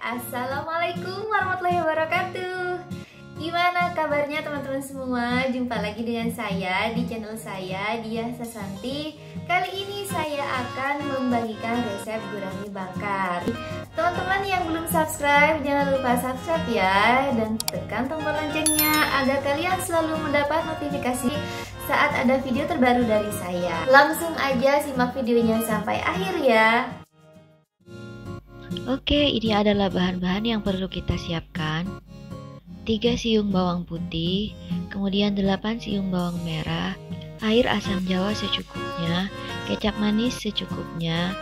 Assalamualaikum warahmatullahi wabarakatuh. Gimana kabarnya teman-teman semua? Jumpa lagi dengan saya di channel saya, Diah Sasanti. Kali ini saya akan membagikan resep gurami bakar. Teman-teman yang belum subscribe, jangan lupa subscribe ya, dan tekan tombol loncengnya agar kalian selalu mendapat notifikasi saat ada video terbaru dari saya. Langsung aja simak videonya sampai akhir ya. Oke, ini adalah bahan-bahan yang perlu kita siapkan. 3 siung bawang putih, kemudian 8 siung bawang merah, air asam jawa secukupnya, kecap manis secukupnya,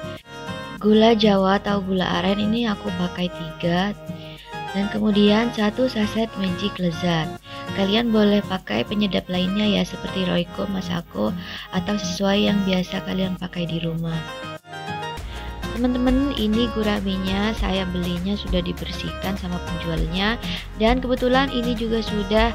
gula jawa atau gula aren ini aku pakai 3, dan kemudian 1 saset magic lezat. Kalian boleh pakai penyedap lainnya ya, seperti Royco, Masako, atau sesuai yang biasa kalian pakai di rumah. Teman-teman, ini guraminya saya belinya sudah dibersihkan sama penjualnya, dan kebetulan ini juga sudah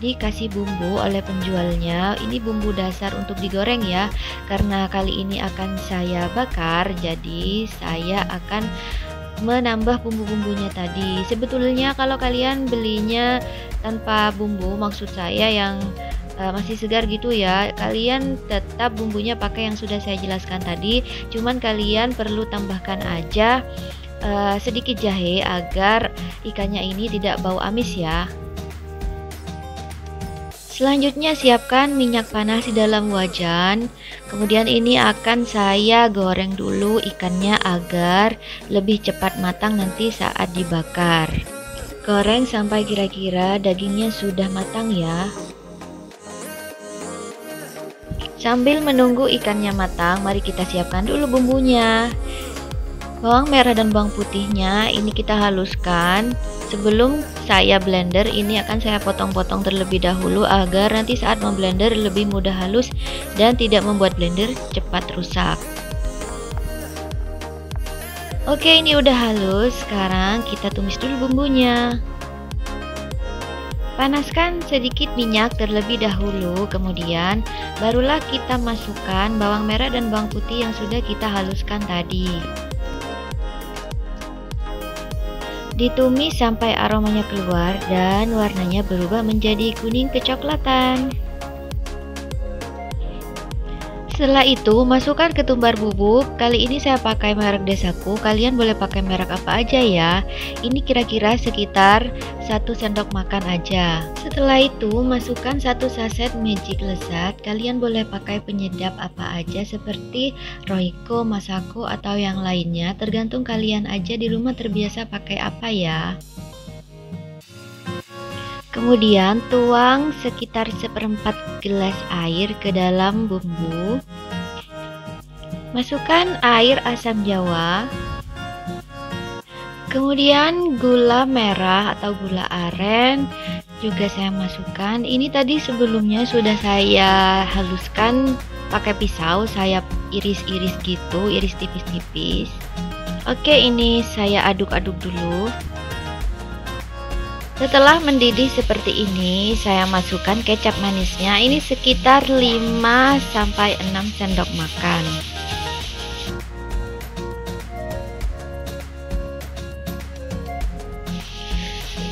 dikasih bumbu oleh penjualnya. Ini bumbu dasar untuk digoreng ya, karena kali ini akan saya bakar, jadi saya akan menambah bumbu-bumbunya tadi. Sebetulnya kalau kalian belinya tanpa bumbu, maksud saya yang masih segar gitu ya, kalian tetap bumbunya pakai yang sudah saya jelaskan tadi, cuman kalian perlu tambahkan aja sedikit jahe agar ikannya ini tidak bau amis ya. Selanjutnya siapkan minyak panas di dalam wajan. Kemudian ini akan saya goreng dulu ikannya agar lebih cepat matang nanti saat dibakar. Goreng sampai kira-kira dagingnya sudah matang ya. Sambil menunggu ikannya matang, mari kita siapkan dulu bumbunya. Bawang merah dan bawang putihnya ini kita haluskan. Sebelum saya blender, ini akan saya potong-potong terlebih dahulu agar nanti saat memblender lebih mudah halus dan tidak membuat blender cepat rusak. Oke, ini udah halus. Sekarang kita tumis dulu bumbunya. Panaskan sedikit minyak terlebih dahulu, kemudian barulah kita masukkan bawang merah dan bawang putih yang sudah kita haluskan tadi. Ditumis sampai aromanya keluar dan warnanya berubah menjadi kuning kecoklatan. Setelah itu masukkan ketumbar bubuk. Kali ini saya pakai merek Desaku, kalian boleh pakai merek apa aja ya. Ini kira-kira sekitar 1 sendok makan aja. Setelah itu masukkan 1 saset magic lezat. Kalian boleh pakai penyedap apa aja seperti Royco, Masako, atau yang lainnya, tergantung kalian aja di rumah terbiasa pakai apa ya. Kemudian tuang sekitar 1/4 gelas air ke dalam bumbu. Masukkan air asam jawa. Kemudian gula merah atau gula aren juga saya masukkan. Ini tadi sebelumnya sudah saya haluskan pakai pisau, saya iris-iris gitu, iris tipis-tipis. Oke, ini saya aduk-aduk dulu. Setelah mendidih seperti ini, saya masukkan kecap manisnya. Ini sekitar 5-6 sendok makan.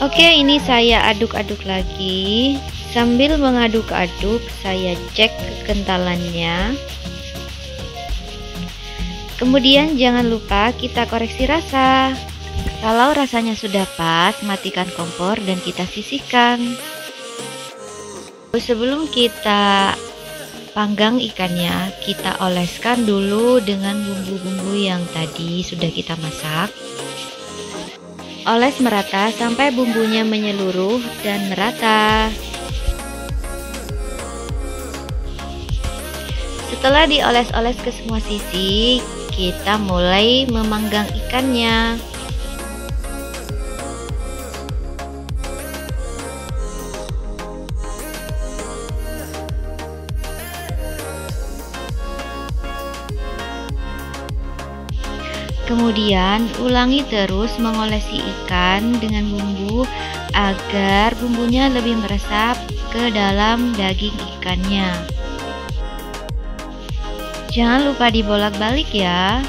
Oke, ini saya aduk-aduk lagi. Sambil mengaduk-aduk, saya cek kekentalannya. Kemudian jangan lupa kita koreksi rasa. Kalau rasanya sudah pas, matikan kompor dan kita sisihkan. Sebelum kita panggang ikannya, kita oleskan dulu dengan bumbu-bumbu yang tadi sudah kita masak. Oles merata sampai bumbunya menyeluruh dan merata. Setelah dioles-oles ke semua sisi, kita mulai memanggang ikannya. Kemudian ulangi terus mengolesi ikan dengan bumbu agar bumbunya lebih meresap ke dalam daging ikannya. Jangan lupa dibolak-balik ya.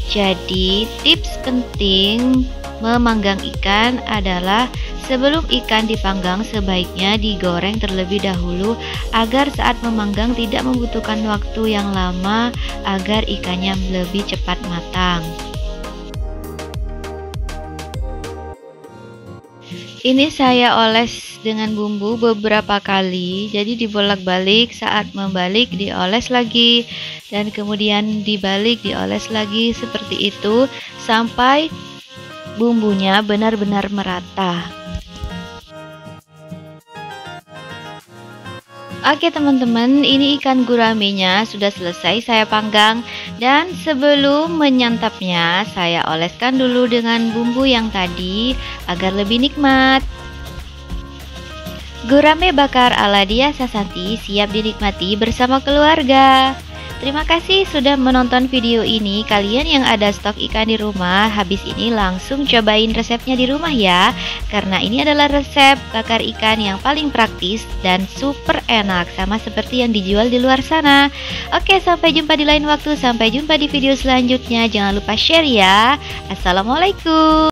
Jadi tips penting memanggang ikan adalah sebelum ikan dipanggang sebaiknya digoreng terlebih dahulu agar saat memanggang tidak membutuhkan waktu yang lama agar ikannya lebih cepat matang. Ini saya oles dengan bumbu beberapa kali, jadi dibolak-balik, saat membalik dioles lagi dan kemudian dibalik dioles lagi, seperti itu sampai bumbunya benar-benar merata. Oke teman-teman, ini ikan guramenya sudah selesai saya panggang, dan sebelum menyantapnya saya oleskan dulu dengan bumbu yang tadi agar lebih nikmat. Gurame bakar ala Diah Sasanti siap dinikmati bersama keluarga. Terima kasih sudah menonton video ini. Kalian yang ada stok ikan di rumah, habis ini langsung cobain resepnya di rumah ya. Karena ini adalah resep bakar ikan yang paling praktis dan super enak, sama seperti yang dijual di luar sana. Oke, sampai jumpa di lain waktu. Sampai jumpa di video selanjutnya. Jangan lupa share ya. Assalamualaikum.